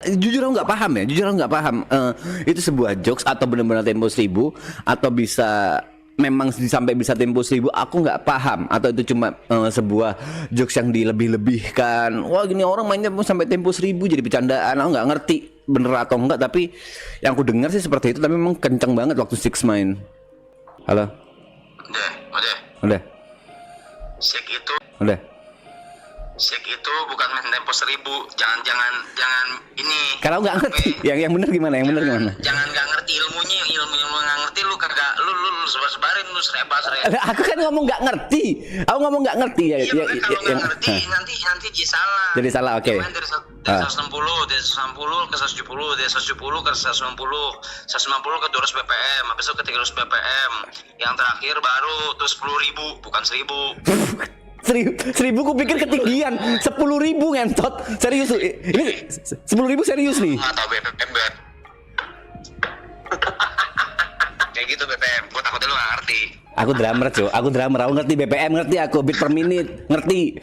Jujur aku nggak paham ya, jujur aku nggak paham itu sebuah jokes atau benar-benar tempo 1000 atau bisa memang sampai bisa tempo 1000, aku nggak paham, atau itu cuma sebuah jokes yang dilebih-lebihkan. Wah gini orang mainnya sampai tempo 1000 jadi bercandaan, aku nggak ngerti bener atau enggak, tapi yang aku dengar sih seperti itu, tapi memang kencang banget waktu Six main. Halo? Udah. Sik itu Udah. Sik itu bukan main tempo 1000. Jangan ini. Kalau nggak ngerti, yang benar gimana? Yang benar gimana? Jangan nggak ngerti ilmunya lu nggak ngerti, lu kagak lu sebarin lu serba. Aku kan ngomong nggak ngerti. Aku ngomong nggak ngerti ya. Iya, kalau nggak ngerti nanti jadi salah. Jadi salah, oke. Dari 160, dari 160 ke 170, dari 170 ke 190 ke 200 BPM, habis itu ke 300 BPM. Yang terakhir baru tuh 10.000, bukan 1000. 1000 ku pikir ketinggian. 10.000 ngentot. Serius lu. Ini 10.000 serius nih. Nggak tahu BPM, Bet. Kayak gitu BPM, gue takutnya lu nggak ngerti. Aku drummer, cuy. Aku ngerti BPM, ngerti aku beat per menit, ngerti.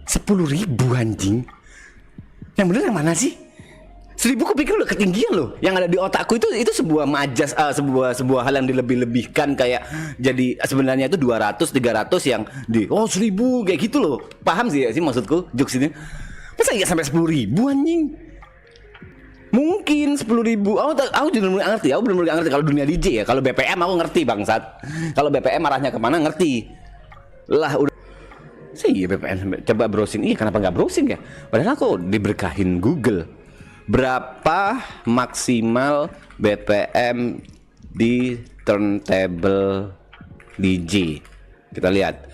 10.000 anjing. Yang bener yang mana sih? 1000 ku pikir udah ketinggian loh. Yang ada di otakku itu sebuah majas, sebuah hal yang dilebih-lebihkan, kayak jadi sebenarnya itu 200 300 yang di 1000 kayak gitu loh. Paham sih ya sih maksudku jokes ini. Masa nggak sampai 10.000 anjing? Mungkin 10.000. Aku bener-bener ngerti. Aku bener-bener ngerti kalau dunia DJ ya. Kalau BPM aku ngerti bangsat. Kalau BPM arahnya kemana ngerti. Lah udah sih BPM sampai coba browsing. Iya kenapa nggak browsing ya? Padahal aku diberkahin Google. Berapa maksimal BPM di turntable DJ? Kita lihat.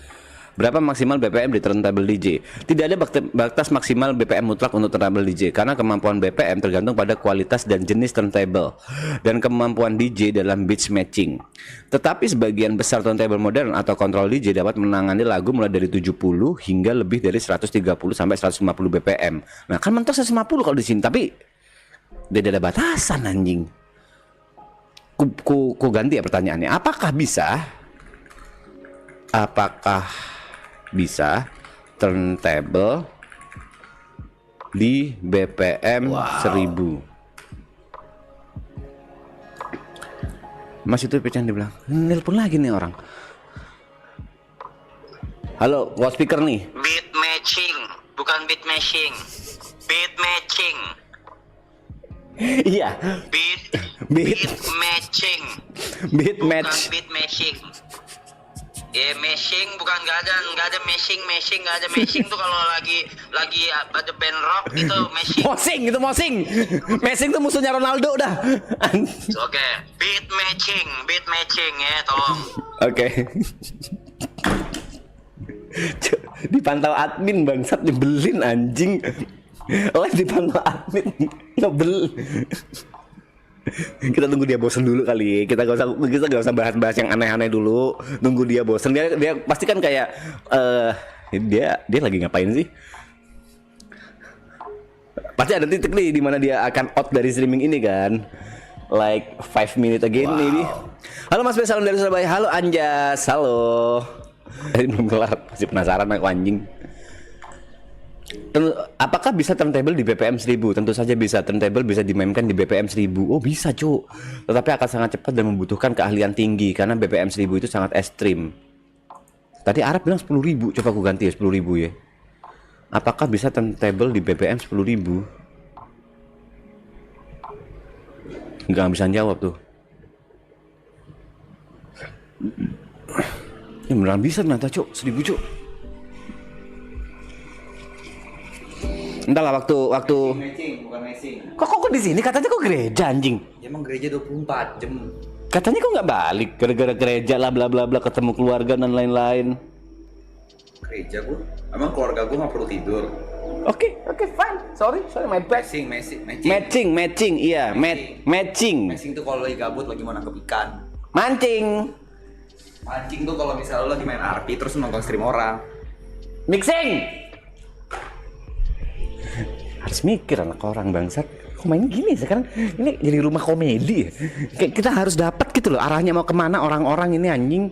Berapa maksimal BPM di turntable DJ? Tidak ada batas maksimal BPM mutlak untuk turntable DJ karena kemampuan BPM tergantung pada kualitas dan jenis turntable dan kemampuan DJ dalam beats matching. Tetapi sebagian besar turntable modern atau kontrol DJ dapat menangani lagu mulai dari 70 hingga lebih dari 130 sampai 150 BPM. Nah, kan mentok 150 kalau di sini, tapi tidak ada batasan anjing. Ku ganti ya pertanyaannya. Apakah bisa turntable di BPM 1000? Mas itu yang dibilang nelpon lagi nih orang. Halo, gua speaker nih. Beat matching, bukan beat mashing. Beat matching. Iya. Beat matching. Beat Bukan match. beat mashing. Ya mashing bukan nggak ada mashing nggak ada mashing tuh kalau lagi ada band rock itu mashing. Mosing. Mosing tuh musuhnya Ronaldo dah. Oke, beat matching ya tolong. Oke. Dipantau admin bangsat, nyebelin anjing. Dipantau admin nyebel. Kita tunggu dia bosen dulu kali. Kita gak usah bahas-bahas yang aneh-aneh dulu. Tunggu dia bosen. Dia pasti kan kayak dia lagi ngapain sih? Pasti ada titik nih di mana dia akan out dari streaming ini kan. Like 5 minutes again maybe. Halo Mas B, salam dari Surabaya. Halo Anjas. Halo. Belum kelar, masih penasaran aku anjing. Apakah bisa turntable di BPM 1000? Tentu saja bisa. Turntable bisa dimainkan di BPM 1000. Oh bisa cuk. Tetapi akan sangat cepat dan membutuhkan keahlian tinggi karena BPM 1000 itu sangat ekstrim. Tadi Arab bilang 10.000. Coba aku ganti ya 10.000 ya. Apakah bisa turntable di BPM 10.000? Nggak bisa jawab tuh. Ya beneran bisa ternyata cuk. 1000 cuk. Entahlah waktu Matching, bukan matching. Kok di sini katanya kok gereja anjing. Ya, emang gereja 24 jam. Katanya kok nggak balik gara-gara gereja lah bla bla bla, ketemu keluarga dan lain-lain. Gereja gua. Emang keluarga gua nggak perlu tidur. Oke, fine. Sorry my bad. Matching, iya, matching. Matching tuh kalau lagi gabut lagi mau nangkep ikan. Mancing. Mancing tuh kalau misalnya lo lagi main RP terus nonton stream orang. Mixing. Harus mikir anak orang bangsat. Kok main gini sekarang? Ini jadi rumah komedi ya? Kayak kita harus dapat gitu loh arahnya mau kemana orang-orang ini anjing.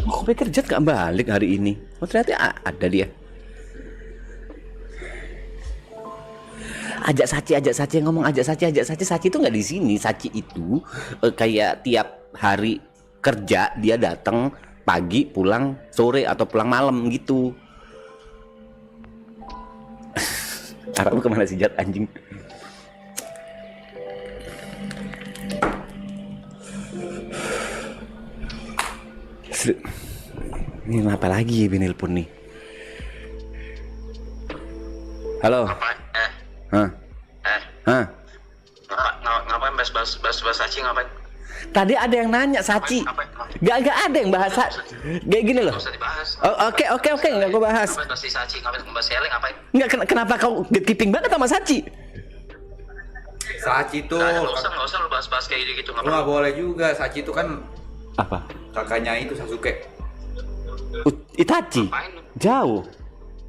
Aku pikir Jat gak balik hari ini. Oh ternyata ada dia. Ajak Saci ngomong ajak Saci. Saci itu nggak di sini. Saci itu kayak tiap hari kerja dia datang pagi pulang sore atau pulang malam gitu. Arah lu kemana sih Jat anjing? Ini apa lagi ya binelpon nih? Halo. Ngapain? Hah? Hah? Ngapain bahas Saci ngapain? Tadi ada yang nanya Saci. Ngapain? Gak ada yang bahas. Kayak gini loh. Nggak usah dibahas. Oke, nggak gue bahas. Ngapain bahas si Saci? Ngapain bahas Hele? Ngapain? Nggak, kenapa kau gatekeeping banget sama Saci? Saci itu Nggak usah lu bahas kayak gitu. lu nggak boleh juga. Saci itu kan Apa? kakaknya itu Sasuke. Itachi? Ngapain lu? Jauh.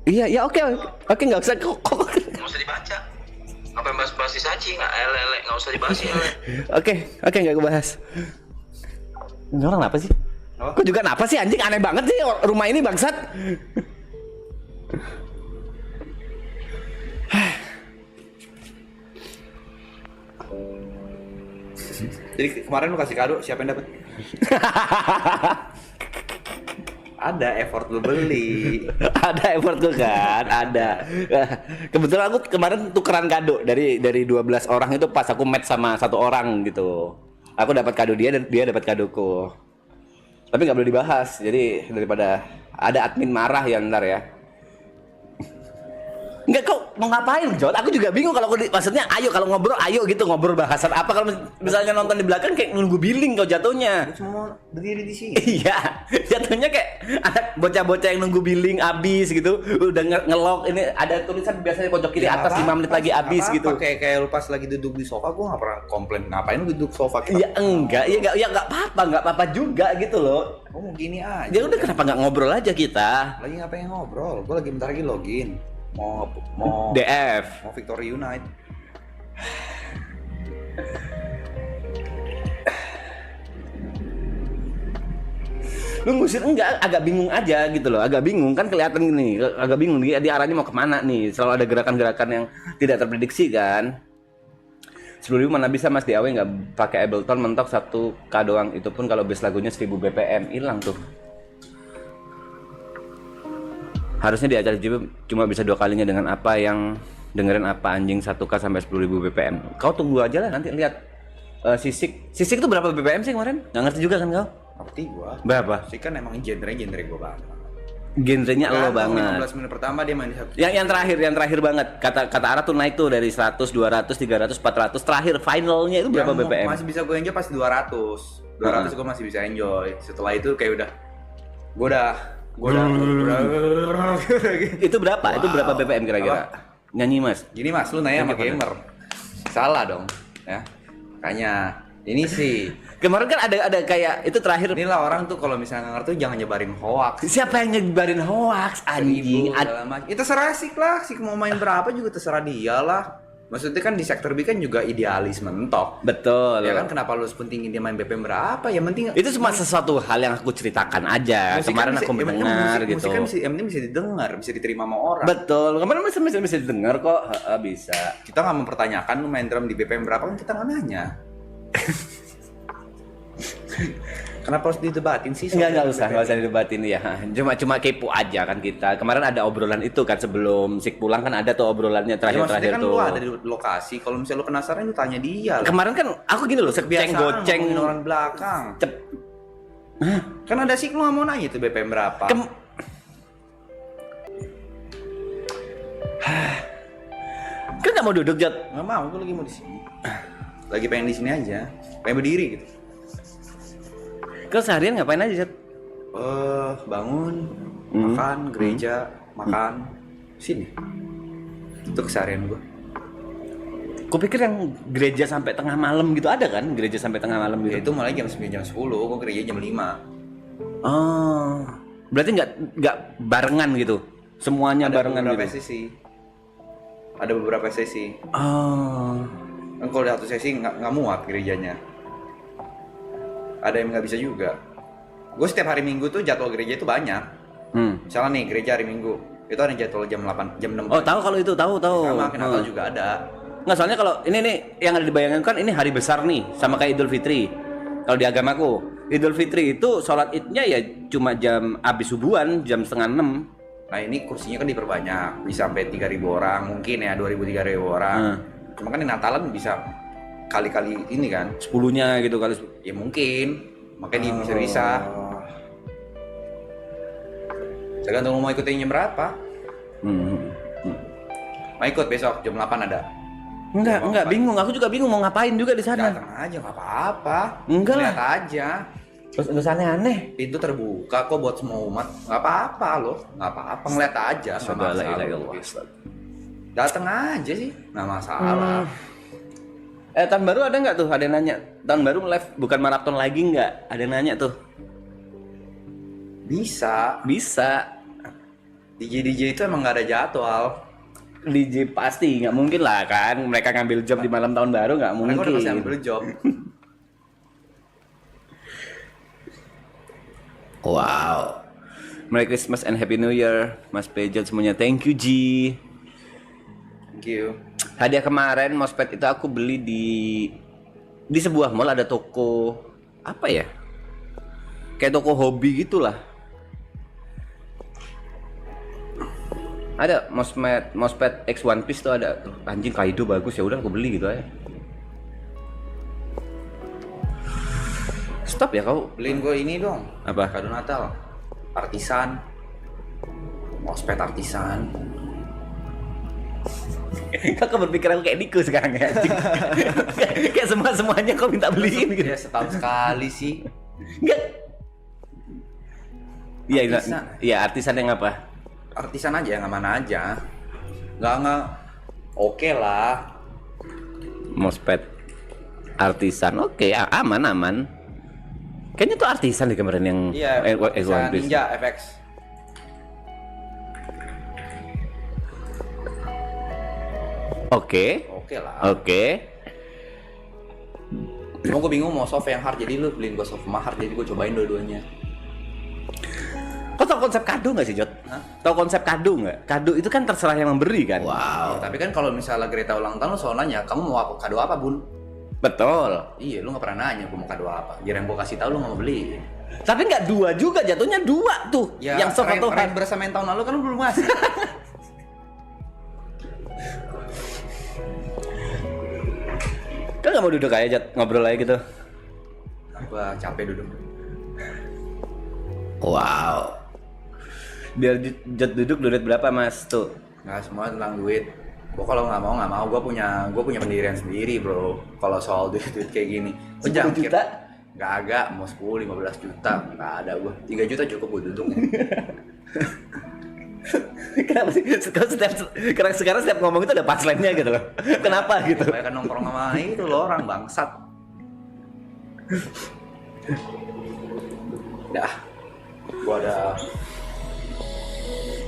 Iya, oke, nggak usah kok. Nggak usah dibaca. Ngapain bahas si Saci? Nggak usah dibahas si Hele. Oke, nggak gue bahas. Ini orang apa sih? Apa? Kok juga kenapa sih anjing, aneh banget sih rumah ini bangsat. Jadi kemarin lu kasih kado, siapa yang dapat? Ada effort lu beli. Ada effort tuh kan, ada. Kebetulan aku kemarin tukeran kado dari 12 orang itu pas aku match sama satu orang gitu. Aku dapat kado dia dan dia dapat kadoku. Tapi nggak boleh dibahas. Jadi daripada ada admin marah ya ntar ya. Enggak, kau mau ngapain, Jod? Aku juga bingung kalau maksudnya ayo kalau ngobrol, ayo gitu ngobrol bahasan apa. Kalau misalnya nonton di belakang kayak nunggu billing kau jatuhnya. Lu cuma berdiri di sini. Iya, jatuhnya kayak anak bocah-bocah yang nunggu billing abis gitu, udah ngelok ini ada tulisan biasanya pojok kiri atas 5 menit lagi abis gitu. Kayak lu pas lagi duduk di sofa, gua nggak pernah komplain. Ngapain lu duduk sofa? Ya enggak, ya nggak apa-apa juga gitu loh. Oh, mau gini aja. Ya udah kenapa nggak ngobrol aja kita? Lagi ngapain ngobrol? Gua lagi bentar lagi login. Mau DF. mau Victory Unite. Lu ngusir enggak, agak bingung aja gitu loh, agak bingung kan kelihatan gini, agak bingung dia arahnya mau kemana nih, selalu ada gerakan-gerakan yang tidak terprediksi kan. 10.000 mana bisa Mas DAW nggak pakai Ableton mentok satu K doang, itu pun kalau bass lagunya 1000 BPM hilang tuh. Harusnya di acara YouTube cuma bisa 2 kalinya dengan apa yang dengerin apa anjing 1K sampai 10.000 BPM. Kau tunggu aja lah nanti lihat Sisik itu berapa BPM sih kemarin? Nggak ngerti juga kan kau? Ngerti gua. Berapa? Sih kan emang genre gua banget. Genrenya lo Kan, banget. 15 menit pertama dia main di satu. Yang terakhir banget. Kata Ara tuh naik tuh dari 100, 200, 300, 400. Terakhir finalnya itu berapa BPM? Masih bisa gue enjoy pas 200. 200 gue masih bisa enjoy. Setelah itu kayak udah Itu berapa? Itu berapa BPM kira-kira? Nyanyi Mas. Gini Mas, lu nanya sama gamer. Salah dong, ya. Makanya ini sih. Kemarin kan ada kayak itu terakhir. Inilah orang tuh kalau misalnya nggak ngerti jangan nyebarin hoax. Siapa yang nyebarin hoax anjing? Itu terserah sih lah, sih mau main berapa juga terserah dia lah. Maksudnya kan di sektor B kan juga idealis mentok. Betul. Ya kan kenapa lu pentingin dia main BPM berapa? Ya penting itu cuma sesuatu hal yang aku ceritakan aja. Kemarin aku mendengar gitu. Musik kan yang penting bisa didengar, bisa diterima sama orang. Betul. Kemarin bisa didengar kok. Bisa. Kita nggak mempertanyakan lu main drum di BPM berapa kan kita nggak nanya. Kenapa harus didebatin sih? Nggak usah didebatin ya. Cuma kepo aja kan kita. Kemarin ada obrolan itu kan sebelum Sik pulang kan ada tuh obrolannya terakhir kan tuh. lu ada di lokasi. Kalau misalnya lu penasaran lu tanya dia. Kemarin kan aku gini loh, goceng orang belakang. Kan ada Sik lu nggak mau nanya itu BPM berapa. Kan nggak mau duduk Jat. Nggak mau, gue lagi mau di sini. Lagi pengen di sini aja. Pengen berdiri gitu. Kau seharian ngapain aja, Jat? Bangun, makan, gereja, makan, sini. Itu keseharian gue. Kupikir yang gereja sampai tengah malam gitu ada kan? Gereja sampai tengah malam gitu. Ya, itu mulai jam 9, jam 10, gue gereja jam 5. Oh, berarti nggak barengan gitu? Semuanya Ada barengan beberapa gitu? sesi. Ada beberapa sesi. Oh, Kan kalau di satu sesi nggak muat gerejanya. Ada yang nggak bisa juga. Gue setiap hari Minggu tuh jadwal gereja itu banyak. Misalnya nih gereja hari Minggu, itu ada jadwal jam 8, jam 6. Oh, tahu kalau itu, tahu. Sama Natal juga ada. Nggak, soalnya kalau ini nih yang ada dibayangkan ini hari besar nih, sama kayak Idul Fitri. Kalau di agamaku, Idul Fitri itu sholat idnya ya cuma jam abis subuhan, jam 5:30. Nah ini kursinya kan diperbanyak, bisa sampai 3.000 orang, mungkin ya 2.000-3.000 orang. Cuma kan di Natalan bisa kali-kali ini kan, 10-nya gitu kali. ya mungkin, makanya bisa. Tergantung lu mau ikutin jam berapa. Mau ikut besok jam 8 ada. Enggak, bingung. Aku juga bingung mau ngapain juga di sana. Datang aja nggak apa-apa. Enggak lah. Lihat aja. Terus nggak usah aneh-aneh. Pintu terbuka kok buat semua umat. Nggak apa-apa loh, nggak apa-apa. Ngeliat aja. Nggak masalah. Datang aja sih, nggak masalah. Tahun baru ada nggak tuh? Ada yang nanya. Tahun baru live bukan maraton lagi nggak? Ada yang nanya tuh. Bisa. DJ itu emang nggak ada jadwal. DJ pasti nggak mungkin lah kan. Mereka ngambil job di malam tahun baru nggak mungkin. Mereka udah pasti ambil job. Wow. Merry Christmas and Happy New Year, Mas Pejot semuanya. Thank you, Ji. Thank you. Hadiah kemarin mousepad itu aku beli di sebuah mall, ada toko apa ya? Kayak toko hobi gitulah. Ada mousepad X One Piece tuh ada. Anjing Kaido bagus, ya udah aku beli gitu aja. Stop ya kau. Beliin gue ini dong. Apa? Kado Natal. Artisan. Mousepad artisan. Kakak berpikiran kayak Niko sekarang ya. Kayak semuanya kau minta beliin gitu. Ya setahun sekali sih. Enggak. Iya, Artisan. iya artisan yang apa? Artisan aja yang mana aja. Nggak. Oke lah. Mousepad artisan. Oke, aman. Kayaknya tuh artisan di kemarin yang Iya, One Piece. Ninja FX. Oke. Oke lah. Oke. Cuma gue bingung mau soft yang hard, jadi lu beliin gue soft sama hard, jadi gue cobain dua-duanya. Kau tau konsep kado nggak sih, Jot? Tahu konsep kado nggak? Kado itu kan terserah yang memberi kan? Ya, tapi kan kalau misalnya Greta ulang tahun, lu selalu nanya, kamu mau kado apa, Bun? Betul. Iya, lu nggak pernah nanya gue mau kado apa. Jadi yang gue kasih tahu lu nggak mau beli. Tapi nggak dua juga, jatuhnya dua tuh. Ya, yang soft atau hard. bersama yang tahun lalu kan lu belum ngasih. Kan nggak mau duduk aja, Jot, ngobrol aja gitu. Gue capek duduk. Wow. Biar Jot duduk duit berapa, Mas? Tuh. Nggak semua tentang duit. Gue kalau nggak mau. Gue punya pendirian sendiri, bro. Kalau soal duit kayak gini. 10 juta? Agak, mau 10, 15 juta. Nggak ada gue. 3 juta cukup gue duduk. Kenapa sih? Sekarang setiap ngomong itu ada punchline-nya gitu loh. Kenapa gitu? Kayak kan nongkrong sama itu loh orang bangsat. Dah. Gue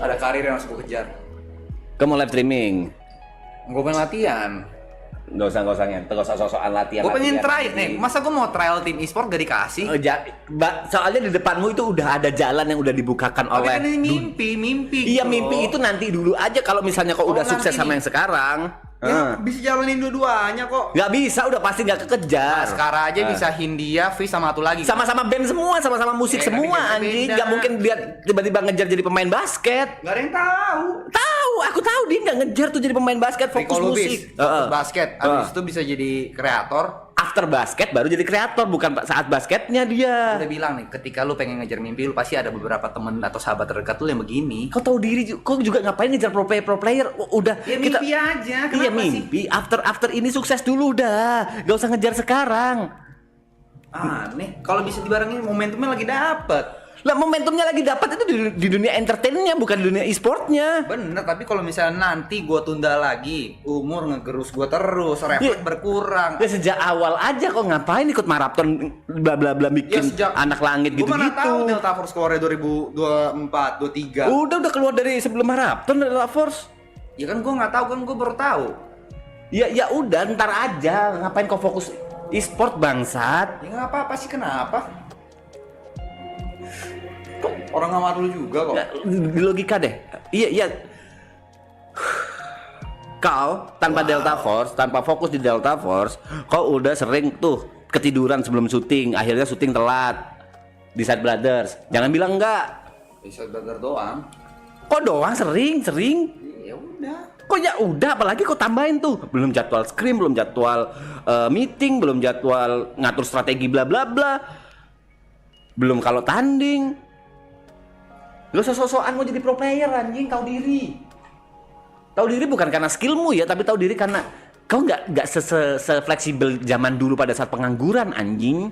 ada karir yang harus gue kejar. Kamu live streaming? Gue pengen latihan. Nggak usah ngentot, nggak usah sosokan latihan. Gue pengen try nih. Masa gue mau trial tim e-sport gak dikasih? Soalnya di depanmu itu udah ada jalan yang udah dibukakan Tapi oleh. kan ini mimpi. Iya, bro. mimpi itu nanti dulu aja kalau misalnya kau udah nanti sukses sama nih. yang sekarang. Ya, bisa jalanin dua-duanya kok. Nggak bisa, udah pasti nggak kekejar. Sekarang aja bisa Hindia, Fish sama satu lagi. Sama-sama band semua, sama-sama musik Tapi semua beda-beda. anjing. Nggak mungkin dia tiba-tiba ngejar jadi pemain basket. Gak ada yang tahu. Tahu, aku tahu dia nggak ngejar tuh jadi pemain basket, fokus Rico musik. Lubis, fokus basket. Abis itu bisa jadi kreator. After basket baru jadi kreator, bukan saat basketnya dia. Udah bilang nih, ketika lu pengen ngejar mimpi, lu pasti ada beberapa temen atau sahabat terdekat lu yang begini. Kau tahu diri, kau juga ngapain ngejar pro player? Udah Ya kita mimpi aja, kenapa iya sih? mimpi. After ini sukses dulu dah, gak usah ngejar sekarang. Aneh, kalau bisa dibarengin momentumnya lagi dapet. Lah momentumnya lagi dapat itu di dunia entertainnya, bukan di dunia e-sportnya. Bener, tapi kalau misalnya nanti gua tunda lagi, umur ngegerus gua terus, refleks berkurang. Ya sejak awal aja kok ngapain ikut maraton bla bla bla bikin anak langit Gua mana gitu-gitu. tahu Delta Force keluar 2024, 23. Udah keluar dari sebelum maraton Delta Force. Ya kan gua nggak tahu, kan gua baru tahu. Ya udah ntar aja, ngapain kau fokus e-sport bangsat? Ya nggak apa-apa sih, kenapa? Orang ngamar lu juga kok. Nggak, di logika deh. Iya. Kau tanpa Delta Force, tanpa fokus di Delta Force, kau udah sering tuh ketiduran sebelum syuting, akhirnya syuting telat di Side Brothers. Jangan bilang enggak. Bisa bener doang. Kok doang sering? Ya udah. Kok ya udah, apalagi kau tambahin tuh belum jadwal scrim, belum jadwal meeting, belum jadwal ngatur strategi bla bla bla. Belum kalau tanding. Lo sosok-sosokan mau jadi pro player anjing, tahu diri. Tahu diri bukan karena skillmu ya, tapi tahu diri karena kau nggak se fleksibel zaman dulu pada saat pengangguran anjing.